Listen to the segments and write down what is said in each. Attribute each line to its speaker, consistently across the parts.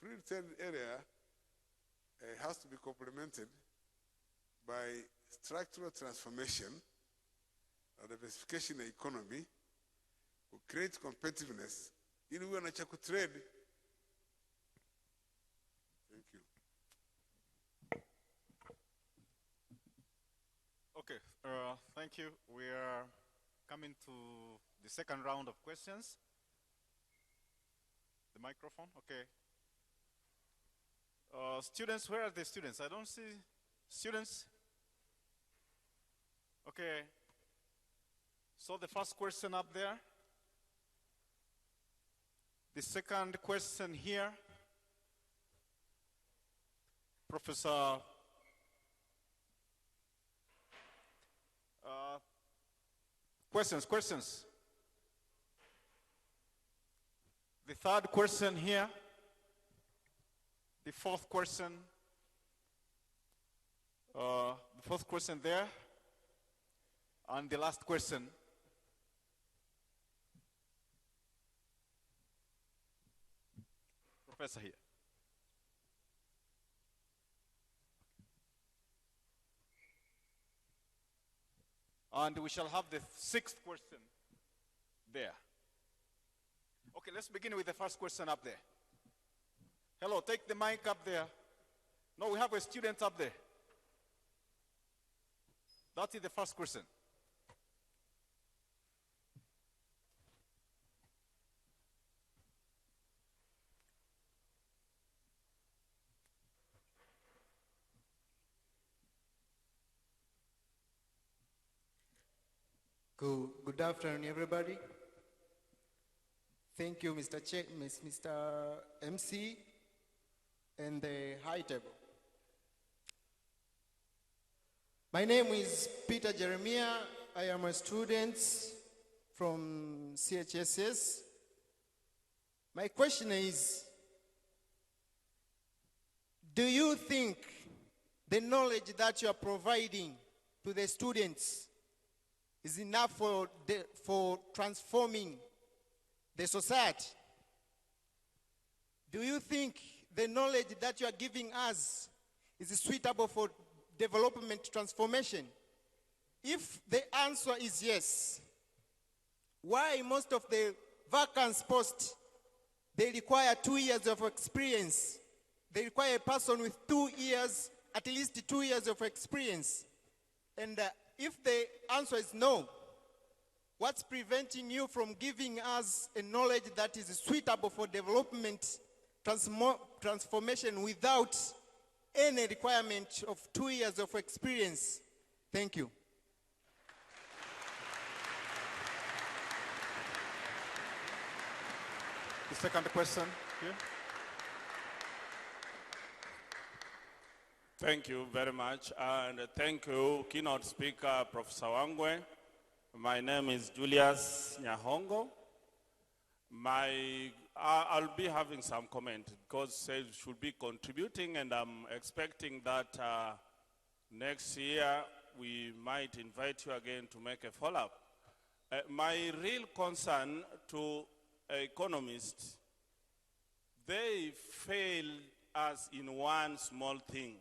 Speaker 1: free trade area has to be complemented by structural transformation of the diversification of the economy to create competitiveness ili uwe na cha kutrade. Thank you.
Speaker 2: Okay, thank you. We are coming to the second round of questions. The microphone, okay. Students, where are the students? I don't see students. Okay. So the first question up there. The second question here. Professor. Questions. The third question here. The fourth question. The fourth question there. And the last question. Professor here. And we shall have the sixth question there. Okay, let's begin with the first question up there. Hello, take the mic up there. No, we have a student up there. That is the first question.
Speaker 3: Good afternoon, everybody. Thank you, Mr. MC, and the high table. My name is Peter Jeremiah. I am a student from CHSS. My question is, do you think the knowledge that you are providing to the students is enough for transforming the society? Do you think the knowledge that you are giving us is suitable for development transformation? If the answer is yes, why most of the vacant posts, they require 2 years of experience? They require a person with 2 years, at least 2 years of experience. And if the answer is no, what's preventing you from giving us a knowledge that is suitable for development transformation without any requirement of 2 years of experience? Thank you.
Speaker 2: The second question here.
Speaker 4: Thank you very much, and thank you, keynote speaker, Professor Wangwe. My name is Julius Nyahongo. I'll be having some comment because SAVE should be contributing, and I'm expecting that next year we might invite you again to make a follow-up. My real concern to economists, they fail us in one small thing.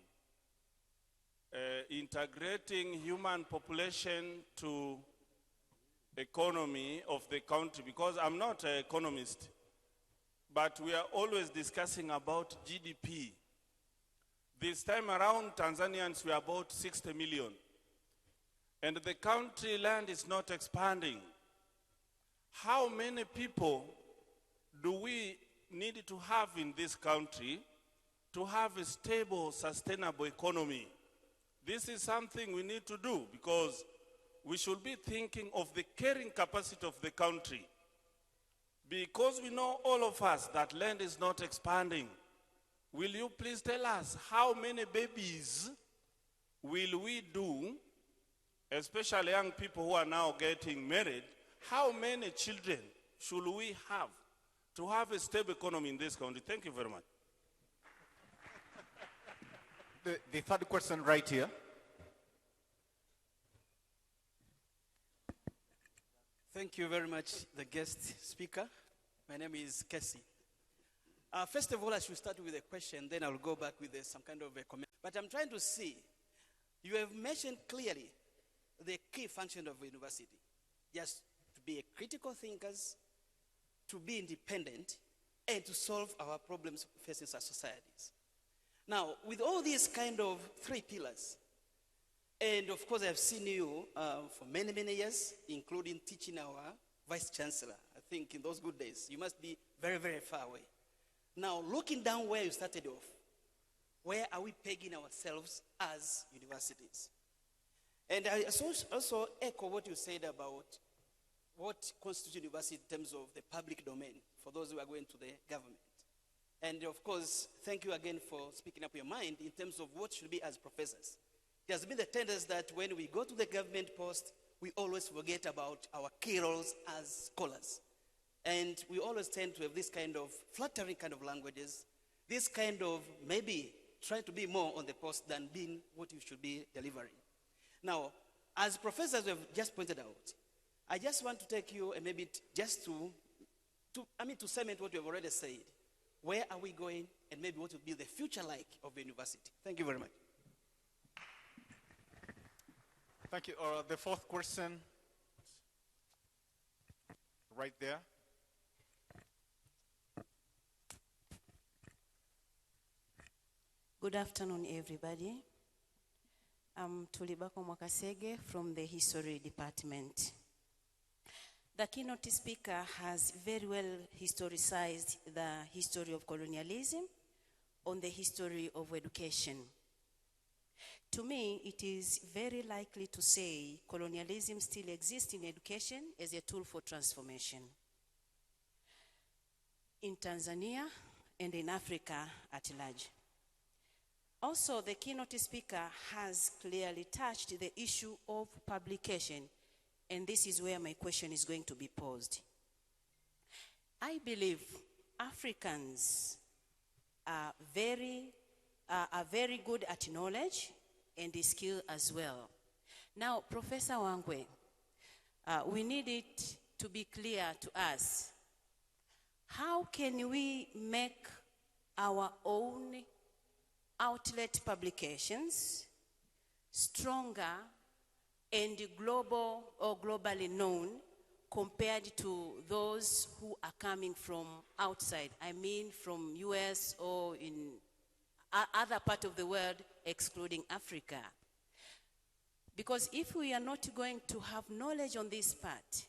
Speaker 4: Integrating human population to economy of the country, because I'm not an economist, but we are always discussing about GDP. This time around, Tanzanians were about 60 million, and the country land is not expanding. How many people do we need to have in this country to have a stable, sustainable economy? This is something we need to do, because we should be thinking of the carrying capacity of the country. Because we know, all of us, that land is not expanding. Will you please tell us how many babies will we do, especially young people who are now getting married? How many children should we have to have a stable economy in this country? Thank you very much.
Speaker 2: The third question right here.
Speaker 5: Thank you very much, the guest speaker. My name is Casey. First of all, I should start with a question, then I'll go back with some kind of a comment. But I'm trying to see, you have mentioned clearly the key function of a university, just to be critical thinkers, to be independent, and to solve our problems facing our societies. Now, with all these kind of three pillars, and of course I've seen you for many, many years, including teaching our Vice Chancellor. I think in those good days, you must be very, very far away. Now, looking down where you started off, where are we pegging ourselves as universities? And I also echo what you said about what constitutes university in terms of the public domain for those who are going to the government. And of course, thank you again for speaking up your mind in terms of what should be as professors. It has been the tendency that when we go to the government post, we always forget about our key roles as scholars. And we always tend to have this kind of flattering kind of languages, this kind of maybe trying to be more on the post than being what you should be delivering. Now, as professors have just pointed out, I just want to take you a maybe just to cement what you have already said. Where are we going, and maybe what will be the future like of the university? Thank you very much.
Speaker 2: Thank you. The fourth question, right there.
Speaker 6: Good afternoon, everybody. I'm Tulibako Mwakasege from the History Department. The keynote speaker has very well historicized the history of colonialism on the history of education. To me, it is very likely to say colonialism still exists in education as a tool for transformation. In Tanzania and in Africa at large. Also, the keynote speaker has clearly touched the issue of publication, and this is where my question is going to be posed. I believe Africans are very good at knowledge and skill as well. Now, Professor Wangwe, we need it to be clear to us, how can we make our own outlet publications stronger and global or globally known compared to those who are coming from outside? I mean from US or in other part of the world, excluding Africa. Because if we are not going to have knowledge on this part,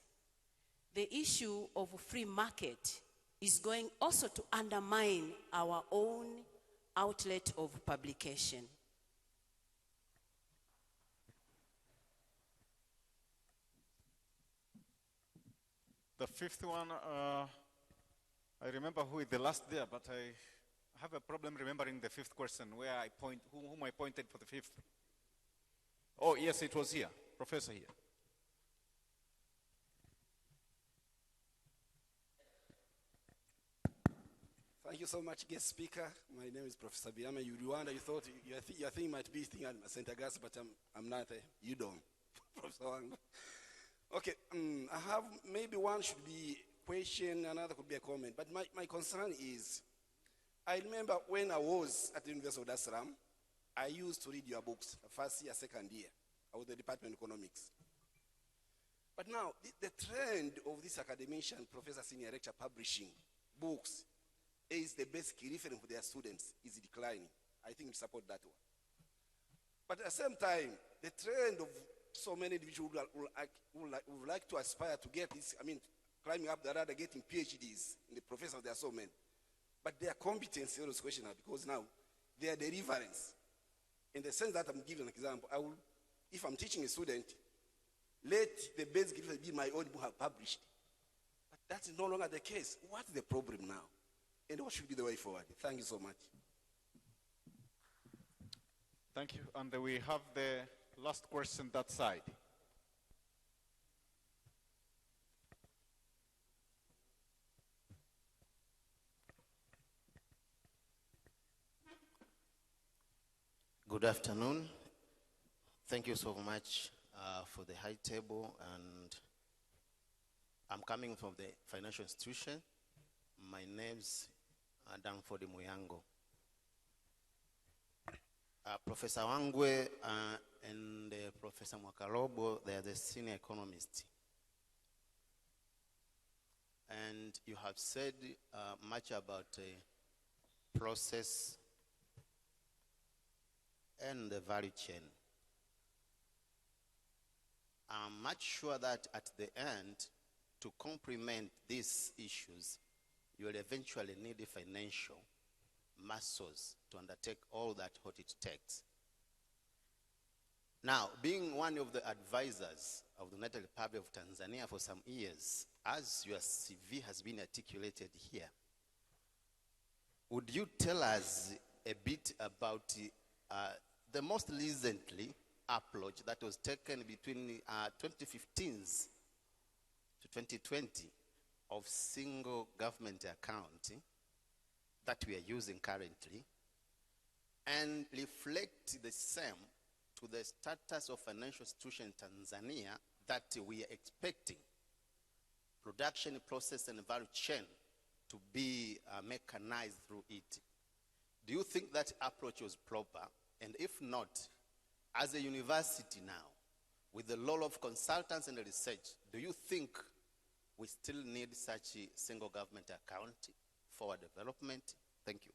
Speaker 6: the issue of free market is going also to undermine our own outlet of publication.
Speaker 2: The fifth one, I remember who is the last there, but I have a problem remembering the fifth question, where I point, whom I pointed for the fifth. Oh, yes, it was here, Professor here.
Speaker 7: Thank you so much, guest speaker. My name is Professor Biama. You wonder, you thought your thing might be thing at St. Augustine, but I'm not a UDOM. Professor Wang. Okay, I have maybe one should be question, another could be a comment. But my concern is, I remember when I was at the University of Dar es Salaam, I used to read your books, first year, second year. I was the Department of Economics. But now, the trend of this academician, Professor Senior Lecturer, publishing books is the basic reference for their students is declining. I think we support that one. But at the same time, the trend of so many individuals would like to aspire to get this, climbing up the ladder, getting PhDs in the profession, there are so many. But their competence is questionable because now their deliverance, in the sense that I'm giving an example, if I'm teaching a student, let the basic reference be my own book I've published. But that's no longer the case. What's the problem now? And what should be the way forward? Thank you so much.
Speaker 2: Thank you. And we have the last question that side.
Speaker 8: Good afternoon. Thank you so much for the high table. And I'm coming from the financial institution. My name's Danford Muyango. Professor Wangwe and Professor Mwakalobo, they are the senior economists. And you have said much about process and the value chain. I'm much sure that at the end, to complement these issues, you will eventually need the financial muscles to undertake all that what it takes. Now, being one of the advisors of the United Republic of Tanzania for some years, as your CV has been articulated here, would you tell us a bit about the most recently approach that was taken between 2015 to 2020 of single government accounting that we are using currently, and reflect the same to the status of financial institution in Tanzania that we are expecting production, process, and value chain to be mechanized through it. Do you think that approach was proper? And if not, as a university now, with the role of consultants and research, do you think we still need such a single government account for our development? Thank you.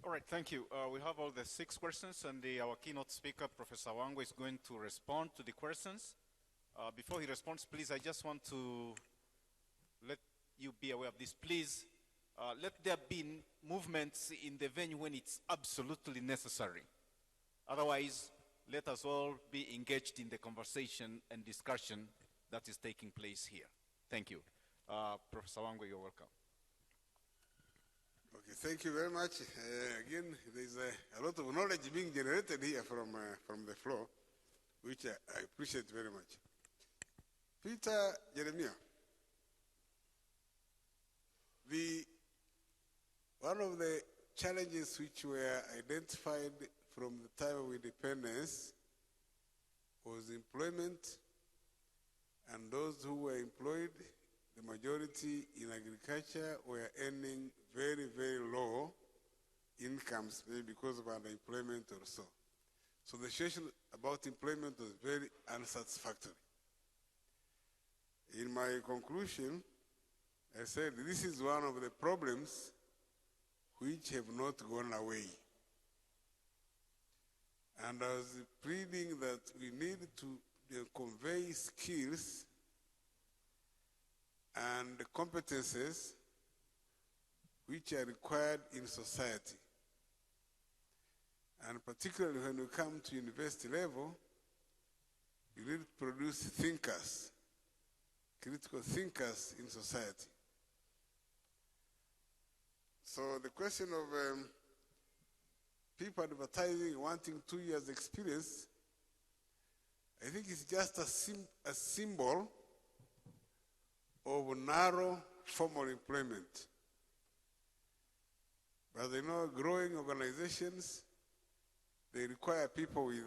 Speaker 2: All right, thank you. We have all the 6 questions, and our keynote speaker, Professor Wangwe, is going to respond to the questions. Before he responds, please, I just want to let you be aware of this. Please, let there be movements in the venue when it's absolutely necessary. Otherwise, let us all be engaged in the conversation and discussion that is taking place here. Thank you. Professor Wangwe, you're welcome.
Speaker 1: Okay, thank you very much. Again, there's a lot of knowledge being generated here from the floor, which I appreciate very much. Peter Jeremiah, one of the challenges which were identified from the time of independence was employment, and those who were employed, the majority in agriculture, were earning very, very low incomes, maybe because of unemployment or so. So the situation about employment was very unsatisfactory. In my conclusion, I said this is one of the problems which have not gone away. And I was pleading that we need to convey skills and competences which are required in society. And particularly when we come to university level, you need to produce thinkers, critical thinkers in society. So the question of people advertising wanting 2 years experience, I think it's just a symbol of narrow formal employment. But you know, growing organizations, they require people with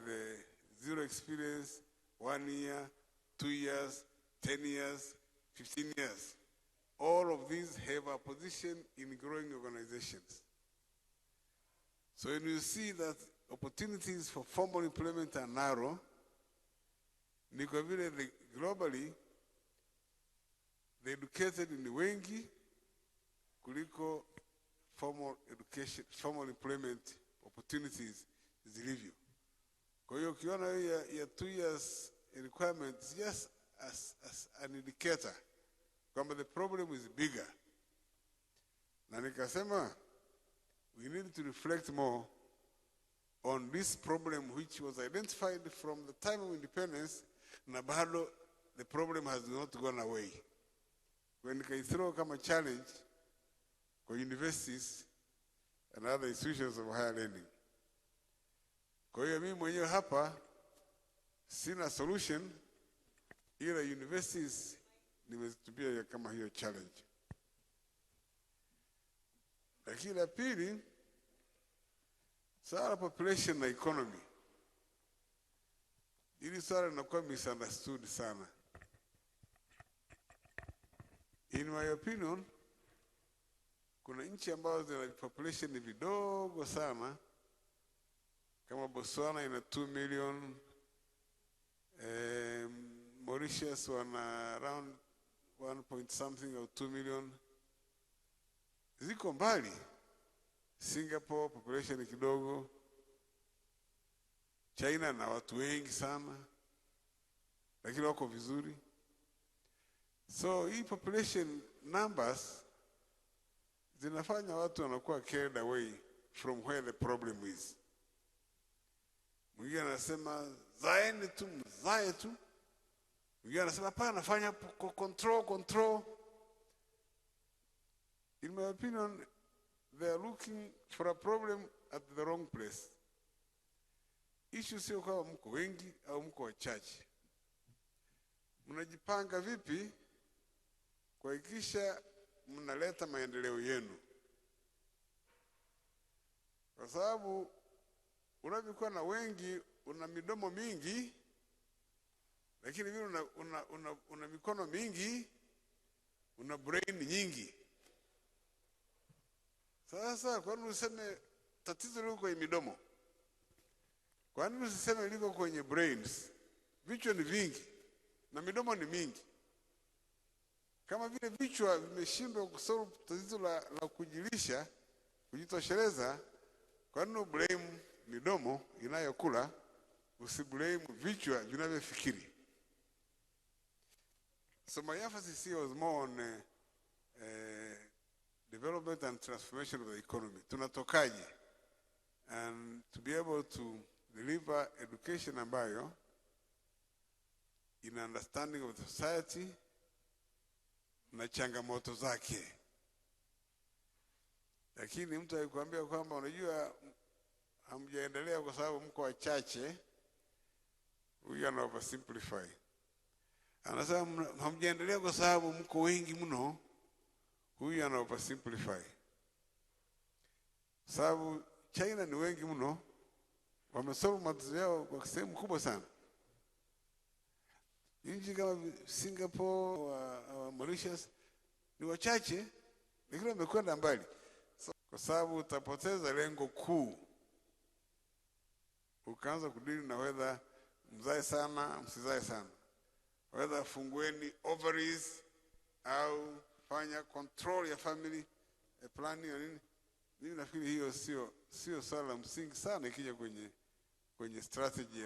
Speaker 1: 0 experience, 1 year, 2 years, 10 years, 15 years. All of these have a position in growing organizations. So when you see that opportunities for formal employment are narrow, globally, the educated ni wengi kuliko formal education, formal employment opportunities zilivyo. Kwa hiyo ukiona ya 2 years requirement is just as an indicator kwamba the problem is bigger. Na nikasema we need to reflect more on this problem which was identified from the time of independence, na bado the problem has not gone away. When I throw a challenge for universities and other institutions of higher learning. Kwa hiyo mimi mwenyewe hapa sina solution, ila universities nimezitupia kama hiyo challenge. Lakini la pili, swala population na economy. Hili swala linakuwa misunderstood sana. In my opinion, kuna nchi ambazo zina population ni vidogo sana, kama Botswana ina 2 million, Mauritius wana around 1 point something or 2 million. Ziko mbali. Singapore population ni kidogo. China na watu wengi sana, lakini wako vizuri. So hii population numbers zinafanya watu wanakuwa carried away from where the problem is. Mwingine anasema zaeni tu, mzae tu. Mwingine anasema hapana, nafanya control. In my opinion, they are looking for a problem at the wrong place. Issue sio kama mko wengi au mko wachache. Mnajipanga vipi kuhakikisha mnaleta maendeleo yenu? Kwa sababu unapokuwa na wengi, una midomo mingi, lakini vile una mikono mingi, una brain nyingi. Sasa kwa nini useme tatizo liko kwenye midomo? Kwa nini usiseme liko kwenye brains? Vichwa ni vingi na midomo ni mingi. Kama vile vichwa vimeshindwa kusolve tatizo la kujilisha, kujitosheleza, kwa nini blame midomo inayokula, usiblame vichwa vinavyofikiri? So my emphasis here was more on development and transformation of the economy. Tunatokaje? And to be able to deliver education ambayo in understanding of the society na changamoto zake. Lakini mtu akikwambia kwamba unajua hamjaendelea kwa sababu mko wachache, huyu ana oversimplify. Anasema hamjaendelea kwa sababu mko wengi mno, huyu ana oversimplify. Sababu China ni wengi mno, wamesolve matatizo yao kwa sehemu kubwa sana. Nchi kama Singapore, Mauritius ni wachache, lakini wamekwenda mbali. So, kwa sababu utapoteza lengo kuu. Ukaanza kudili na whether mzae sana, msizae sana. Whether fungueni ovaries au fanya control ya family planning na nini. Mimi nafikiri hiyo sio swala la msingi sana ikija kwenye strategy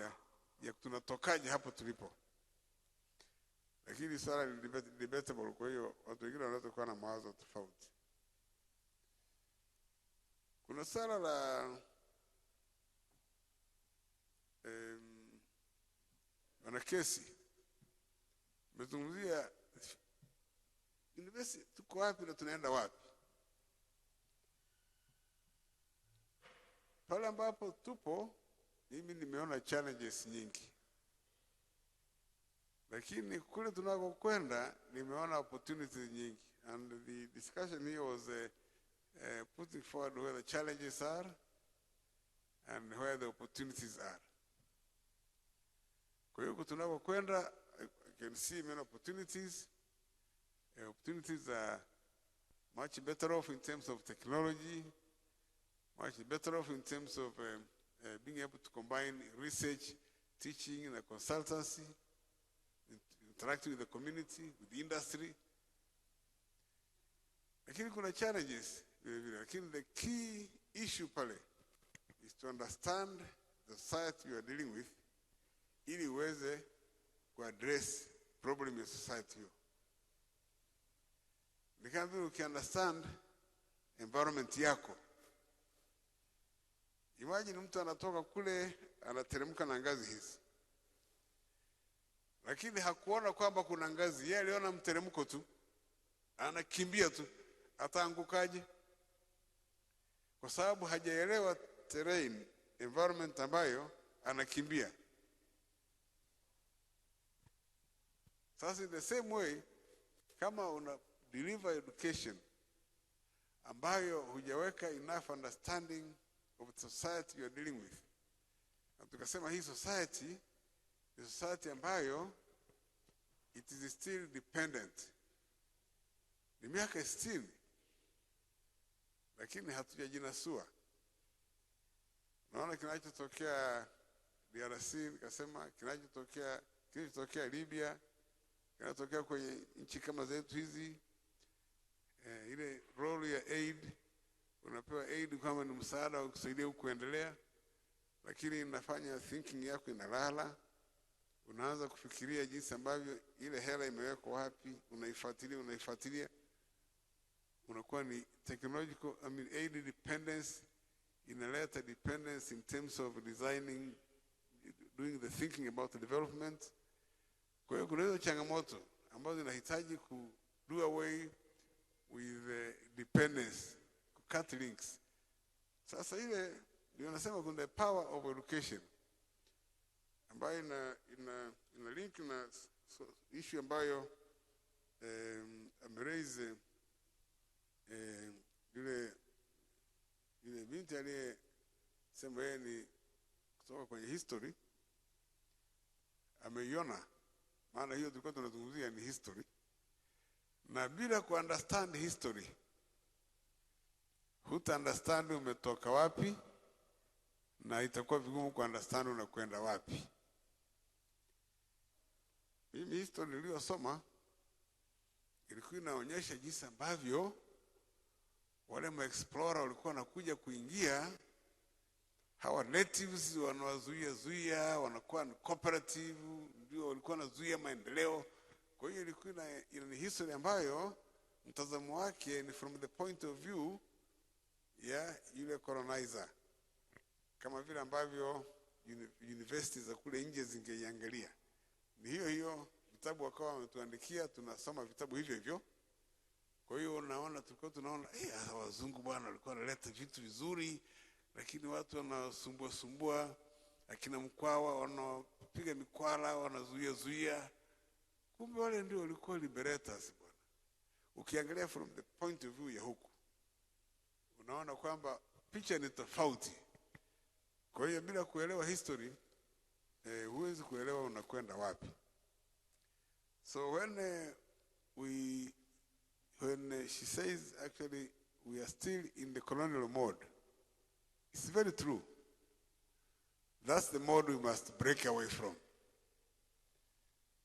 Speaker 1: ya tunatokaje hapo tulipo. Lakini swala ni debatable, kwa hiyo watu wengine wanaweza kuwa na mawazo tofauti. Kuna swala la wanakesi. Mezungumzia university tuko wapi na tunaenda wapi? Pale ambapo tupo, mimi nimeona challenges nyingi. Lakini kule tunakokwenda nimeona opportunities nyingi. And the discussion here was putting forward where the challenges are and where the opportunities are. Kwa hiyo tunakokwenda, I can see many opportunities. Opportunities are much better off in terms of technology, much better off in terms of being able to combine research, teaching, and consultancy, interacting with the community, with the industry. Lakini kuna challenges. Lakini the key issue pale is to understand the society you are dealing with, ili uweze kuaddress problem ya society hiyo. Ni kama vile ukiunderstand environment yako. Imagine mtu anatoka kule anateremka na ngazi hizi, lakini hakuona kwamba kuna ngazi. Yeye aliona mteremko tu, anakimbia tu, ataangukaje? Kwa sababu hajaelewa terrain, environment ambayo anakimbia. Sasa in the same way, kama una deliver education ambayo hujaweka enough understanding of the society you are dealing with, na tukasema hii society ni society ambayo it is still dependent. Ni miaka 60 lakini hatujajinasua. Naona kinachotokea DRC, nikasema kinachotokea Libya, kinachotokea kwenye nchi kama zetu hizi, ile role ya aid, unapewa aid kama ni msaada wa kusaidia kuendelea, lakini inafanya thinking yako inalala. Unaanza kufikiria jinsi ambavyo ile hela imewekwa wapi, unaifuatilia. Unakuwa ni technological, aid dependence, inaleta dependence in terms of designing, doing the thinking about the development. Kwa hiyo kuna hizo changamoto ambazo zinahitaji ku do away with the dependence, cut links. Sasa ile ndio nasema kuna the power of education, ambayo ina link na issue ambayo ameraise yule binti aliyesema yeye ni kutoka kwenye history, ameiona. Maana hiyo tulikuwa tunazungumzia ni history, na bila ku understand history huta understand umetoka wapi, na itakuwa vigumu ku understand unakwenda wapi. Mimi history niliyosoma ilikuwa inaonyesha jinsi ambavyo wale ma-explorer walikuwa wanakuja kuingia, hawa natives wanawazuia, wanakuwa ni cooperative, ndio walikuwa wanazuia maendeleo. Kwa hiyo ilikuwa ina history ambayo mtazamo wake ni from the point of view ya yule colonizer, kama vile ambavyo universities za kule nje zingeiangalia. Ni hiyo vitabu wakawa wametuandikia, tunasoma vitabu hivyo. Kwa hiyo unaona, tulikuwa tunaona wazungu bwana walikuwa wanaleta vitu vizuri, lakini watu wanasumbua, akina Mkwawa wanapiga mikwala, wanazuia. Kumbe wale ndio walikuwa liberators bwana. Ukiangalia from the point of view ya huku, unaona kwamba picha ni tofauti. Kwa hiyo bila kuelewa history, huwezi kuelewa unakwenda wapi. So when she says actually we are still in the colonial mode, it's very true. That's the mode we must break away from.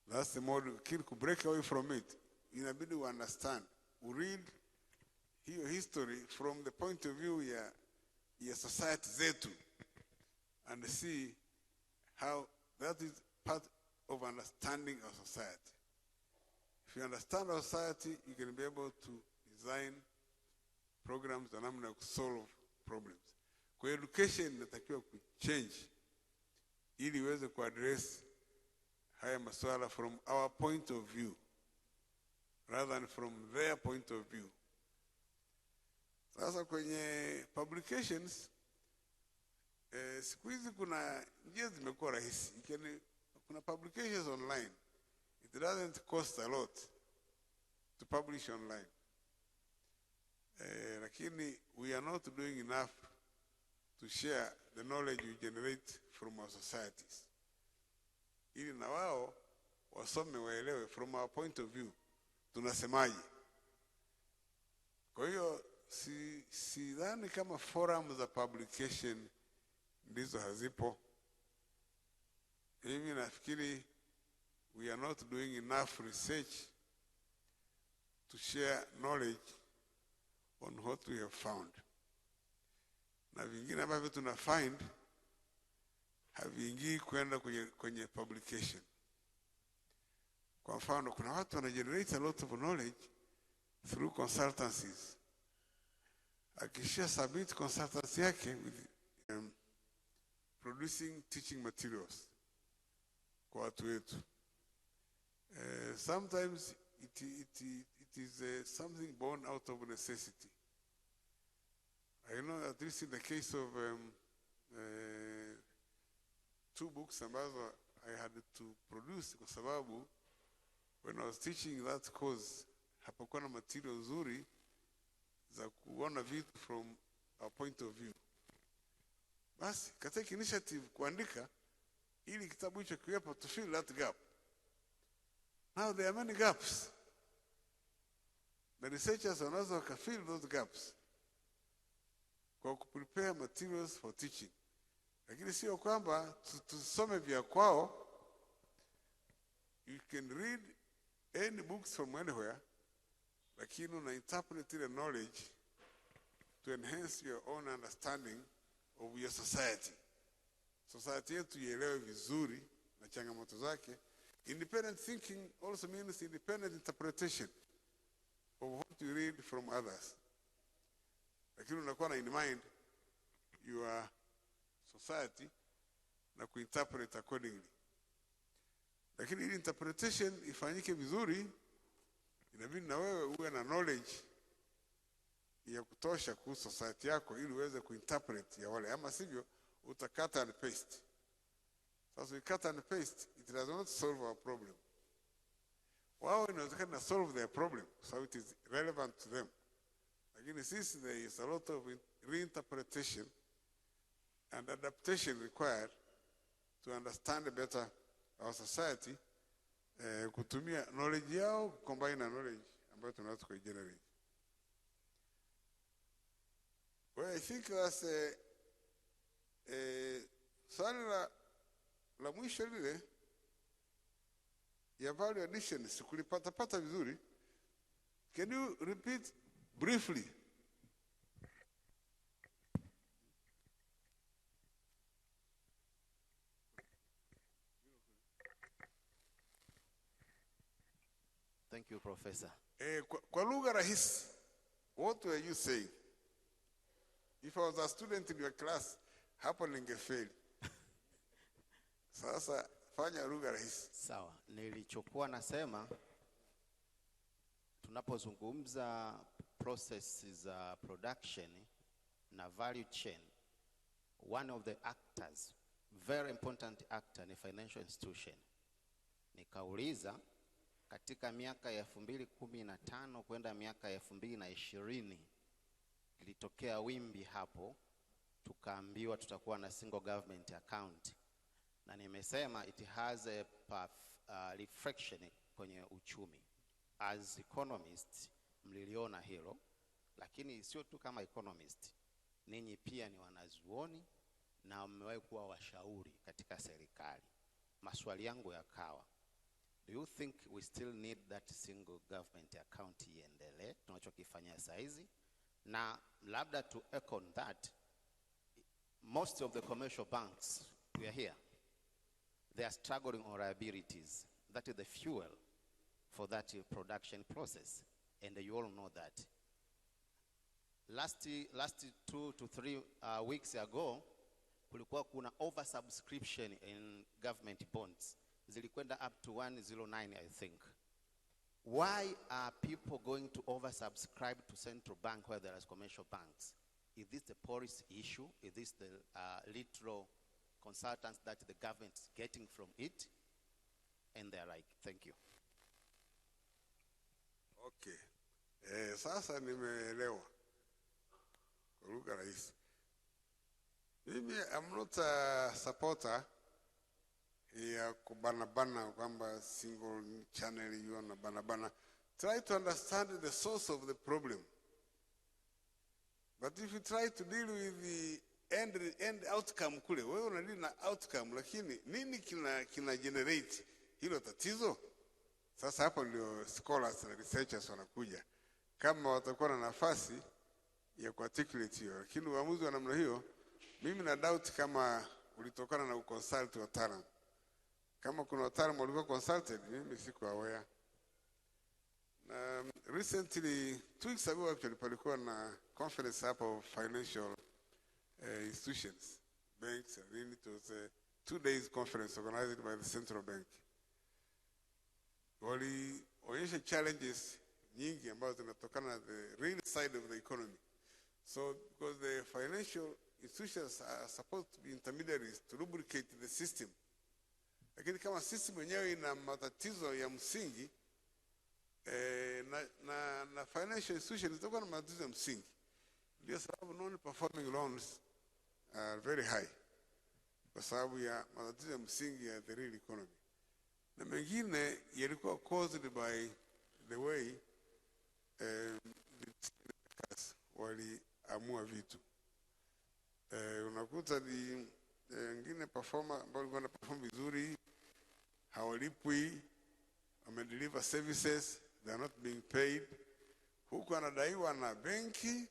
Speaker 1: That's the mode we can break away from it. Inabidi we understand, we read hiyo history from the point of view ya society zetu, and see how that is part of understanding our society. If you understand our society, you can be able to design programs that namna to solve problems. Kwa education inatakiwa kuchange ili iweze kuaddress haya masuala from our point of view rather than from their point of view. Sasa kwenye publications, siku hizi kuna njia zimekuwa rahisi. Kuna publications online. It doesn't cost a lot to publish online. Lakini we are not doing enough to share the knowledge we generate from our societies. Ili na wao wasome waelewe from our point of view tunasemaje. Kwa hiyo sidhani kama forums za publication ndizo hazipo. Mimi nafikiri we are not doing enough research to share knowledge on what we have found. Na vingine ambavyo tuna find haviingii kwenda kwenye publication. Kwa mfano, kuna watu wana generate a lot of knowledge through consultancies. Akishia submit consultancy yake with producing teaching materials kwa watu wetu. Sometimes it is something born out of necessity. I know at least in the case of 2 books ambazo I had to produce kwa sababu when I was teaching that course hapakuwa na material nzuri za kuona vitu from our point of view. Basi katake initiative kuandika ili kitabu hicho kiwepo to fill that gap. Now there are many gaps. The researchers wanaweza fill those gaps. kwa kuprepare materials for teaching. Lakini sio kwamba tusome vya kwao. You can read any books from anywhere, lakini una interpret the knowledge to enhance your own understanding of your society. Society yetu ielewe vizuri na changamoto zake. Independent thinking also means independent interpretation of what you read from others. Lakini unakuwa na in mind your society na kuinterpret accordingly. Lakini ili interpretation ifanyike vizuri, inabidi na wewe uwe na knowledge ya kutosha kuhusu society yako ili uweze kuinterpret ya wale, ama sivyo utakata and paste. Sasa cut and paste, it does not solve our problem. Wao inawezekana solve their problem, so it is relevant to them. Lakini sisi, there is a lot of reinterpretation and adaptation required to understand better our society, kutumia knowledge yao combine na knowledge ambayo tunaweza kuigenerate. Well, I think that's swali la mwisho lile ya value addition sikulipata vizuri. Can you repeat briefly?
Speaker 8: Thank you, Professor.
Speaker 1: Kwa lugha rahisi, what were you saying? If I was a student in your class, hapo ningefeli. Sasa fanya lugha rahisi.
Speaker 8: Sawa, nilichokuwa nasema tunapozungumza process za production na value chain, one of the actors, very important actor, ni financial institution. Nikauliza katika miaka ya 2015 kwenda miaka ya 2020 ilitokea wimbi hapo, tukaambiwa tutakuwa na single government account, na nimesema it has a reflection kwenye uchumi. As economist mliliona hilo, lakini sio tu kama economist, ninyi pia ni wanazuoni na mmewahi kuwa washauri katika serikali. Maswali yangu yakawa, do you think we still need that single government account iendelee tunachokifanya saizi? Na labda to echo on that, most of the commercial banks we are here, they are struggling on liabilities. That is the fuel for that production process, and you all know that. Last 2 to 3 weeks ago, kulikuwa kuna oversubscription in government bonds. Zilikwenda up to 109, I think. Why are people going to oversubscribe to central bank where there is commercial banks? Is this the policy issue? Is this the literal consultants that the government is getting from it? And they're like, thank you.
Speaker 1: Okay. Sasa nimeelewa. Kwa lugha rahisi. Mimi, I'm not a supporter ya kubana kwamba single channel you on bana. Try to understand the source of the problem. But if you try to deal with the end outcome kule, wewe unadeal na outcome, lakini nini kina generate hilo tatizo? Sasa hapo ndio scholars na researchers wanakuja. Kama watakuwa na nafasi ya kuarticulate hiyo, lakini uamuzi wa namna hiyo, mimi na doubt kama ulitokana na uconsult wataalamu. Kama kuna wataalamu walikuwa consulted, mimi siko aware. Recently, 2 weeks ago actually, palikuwa na conference hapa of financial institutions, banks, and it was a 2 days conference organized by the central bank. Walionyesha challenges nyingi ambazo zinatokana na the real side of the economy. So, because the financial institutions are supposed to be intermediaries to lubricate the system. Lakini kama system yenyewe ina matatizo ya msingi, na financial institutions zitakuwa na matatizo ya msingi. Ndio sababu non-performing loans are very high, kwa sababu ya matatizo ya msingi ya the real economy. Na mengine yalikuwa caused by the way the waliamua vitu. Unakuta ni wengine performer ambao walikuwa na perform vizuri hawalipwi, wamedeliver services, they are not being paid. Huku anadaiwa na benki,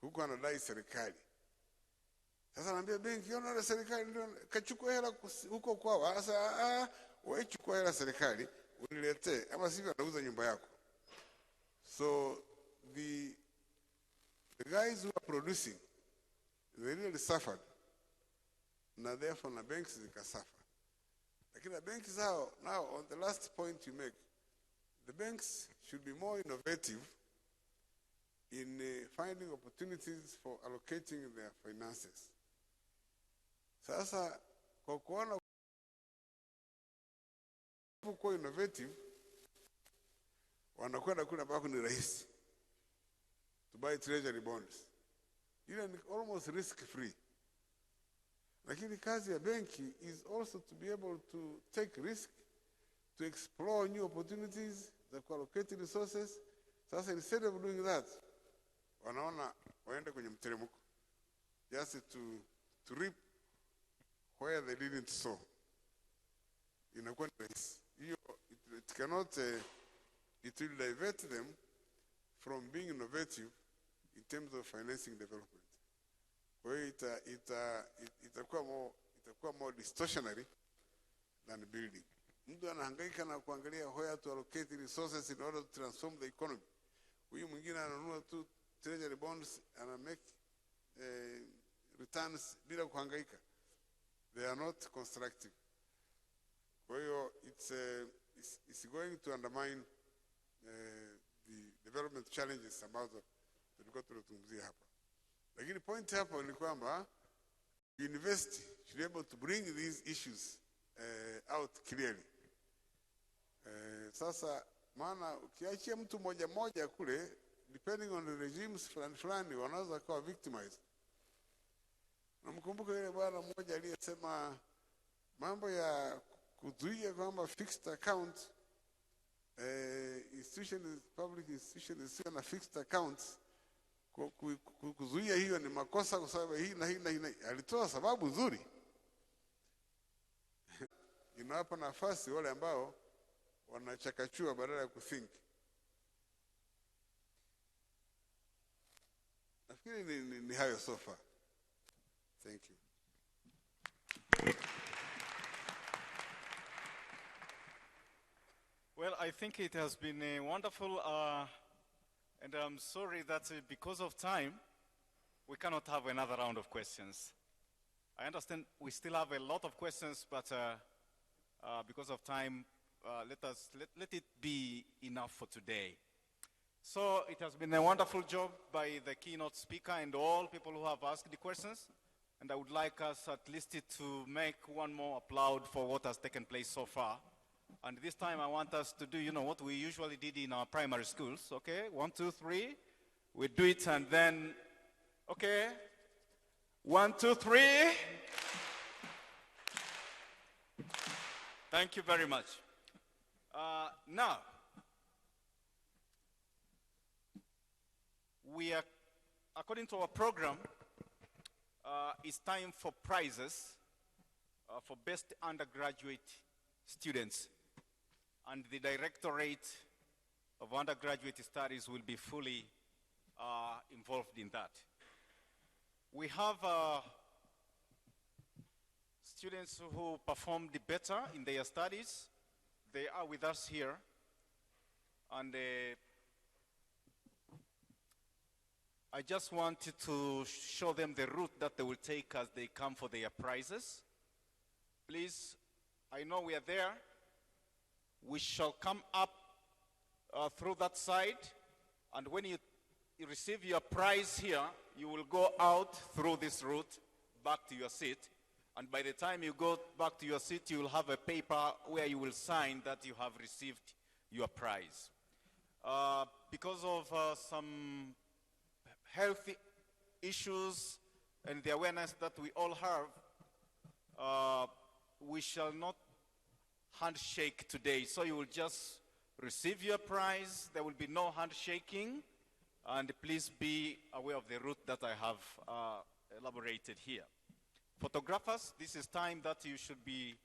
Speaker 1: huku anadai serikali. Sasa naambia benki, yona na serikali ndio kachukua hela huko kwao. Sasa wewe chukua hela serikali uniletee, ama sivyo anauza nyumba yako. So the guys who are producing, they really suffered. Na therefore na banks zikasuffer. Lakini the banks now on the last point you make, the banks should be more innovative in finding opportunities for allocating their finances. Sasa kwa kuona kwa innovative, wanakwenda kule ambako ni rahisi to buy treasury bonds. Ile ni almost risk free. Lakini kazi ya benki is also to be able to take risk, to explore new opportunities, the allocated resources. Sasa instead of doing that, wanaona waende kwenye mteremko, just to reap where they didn't sow. Inakuwa rahisi. It cannot, it will divert them from being innovative in terms of financing development. Kwa hiyo itakuwa more distortionary than building. Mtu anahangaika na kuangalia where to allocate resources in order to transform the economy. Huyu mwingine ananunua tu treasury bonds and make returns bila kuhangaika. They are not constructive. Kwa hiyo it's going to undermine the development challenges ambazo tulikuwa tunazungumzia hapa. Lakini point hapa ni kwamba university should be able to bring these issues out clearly. Sasa maana ukiachia mtu moja kule, depending on the regimes fulani wanaweza kuwa victimized. Namkumbuka yule bwana mmoja aliyesema mambo ya kuzuia kwamba fixed account public institutions na fixed accounts, kuzuia hiyo ni makosa kwa sababu hii na hii. Alitoa sababu nzuri. Inawapa nafasi wale ambao wanachakachua badala ya kuthink. Nafikiri ni hayo so far. Thank you.
Speaker 2: Well, I think it has been wonderful, and I'm sorry that because of time, we cannot have another round of questions. I understand we still have a lot of questions, but because of time, let it be enough for today. So it has been a wonderful job by the keynote speaker and all people who have asked the questions. And I would like us at least to make one more applaud for what has taken place so far. And this time I want us to do, what we usually did in our primary schools, okay? 1, 2, 3. We do it and then, okay? 1, 2, 3. Thank you very much. Now, we are, according to our program, it's time for prizes for best undergraduate students. And the Directorate of Undergraduate Studies will be fully involved in that. We have students who performed better in their studies. They are with us here. And I just wanted to show them the route that they will take as they come for their prizes. Please, I know we are there. We shall come up through that side, and when you receive your prize here, you will go out through this route back to your seat. And by the time you go back to your seat, you will have a paper where you will sign that you have received your prize. Because of some healthy issues and the awareness that we all have, we shall not handshake today. So you will just receive your prize. There will be no handshaking. And please be aware of the route that I have elaborated here. Photographers, this is time that you should be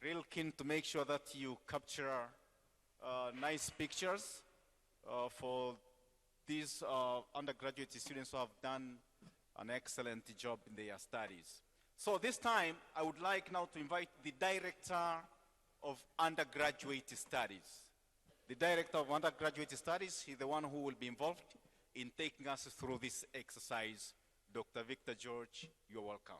Speaker 2: real keen to make sure that you capture nice pictures for these undergraduate students who have done an excellent job in their studies. So this time, I would like now to invite the Director of Undergraduate Studies. The Director of Undergraduate Studies, he's the one who will be involved in taking us through this exercise. Dr. Victor George, you're welcome.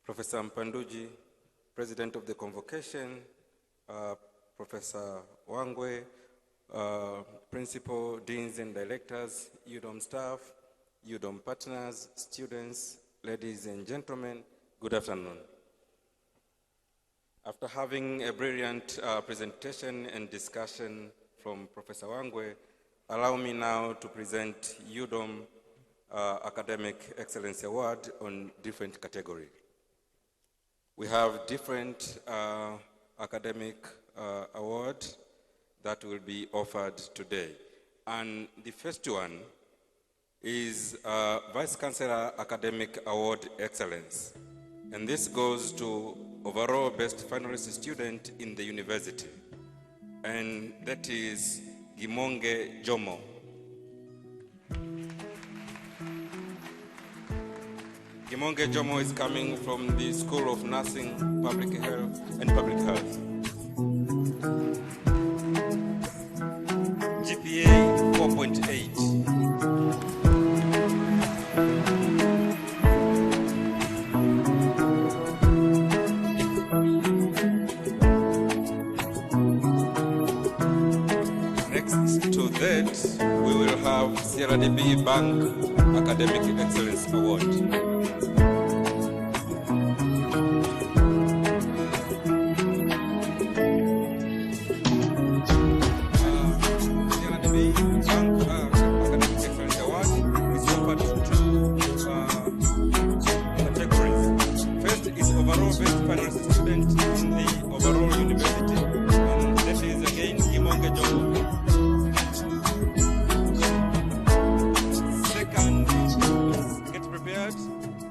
Speaker 9: Professor Mpanduji, President of the Convocation, Professor Wangwe, Principal, Deans and Directors, UDOM staff, UDOM partners, students, ladies and gentlemen, good afternoon. After having a brilliant presentation and discussion from Professor Wangwe, allow me now to present UDOM Academic Excellence Award on different categories. We have different academic awards that will be offered today. And the first one is Vice Chancellor Academic Award Excellence. And this goes to overall best finalist student in the university. And that is Gimonge Jomo. Gimonge Jomo is coming from the School of Nursing, Public Health, and Public Health. GPA 4.8. Next to that, we will have CRDB Bank Academic Excellence Award.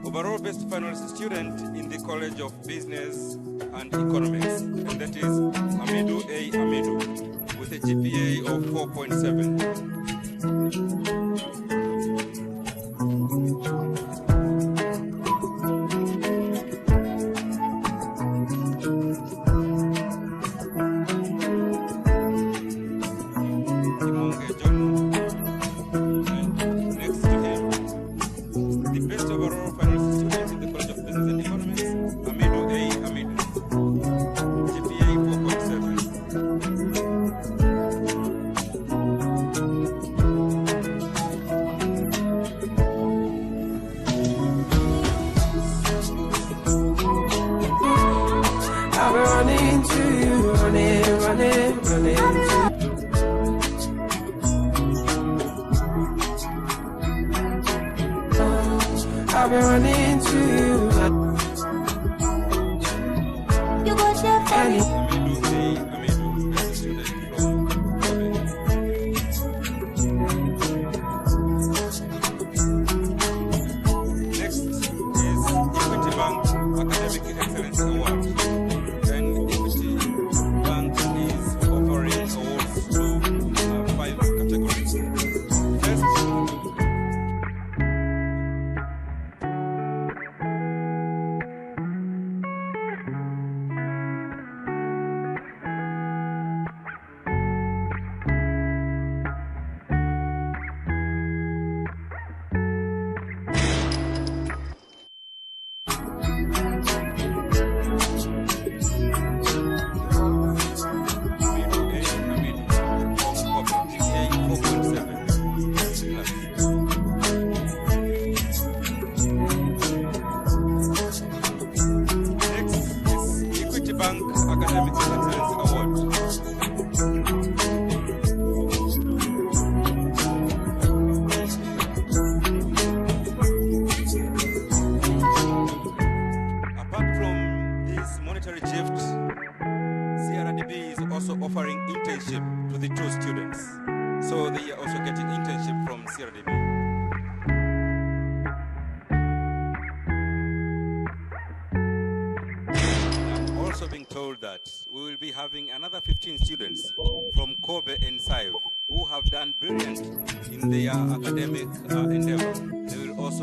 Speaker 9: Overall best finalist student in the College of Business and Economics, and that is Amidou A. Amidou, with a GPA of 4.7.
Speaker 10: I've been running to you. You got your funny.
Speaker 9: Next is Equity Bank Academic Excellence Award. And Equity Bank is offering awards to 5 categories. First, Excellence Award. Apart from this monetary gift, CRDB is also offering internship to the two students. So they are also getting internship from CRDB. I'm also being told that we will be having another 15 students from Kobe and CIVE who have done brilliant in their academic endeavor. They will also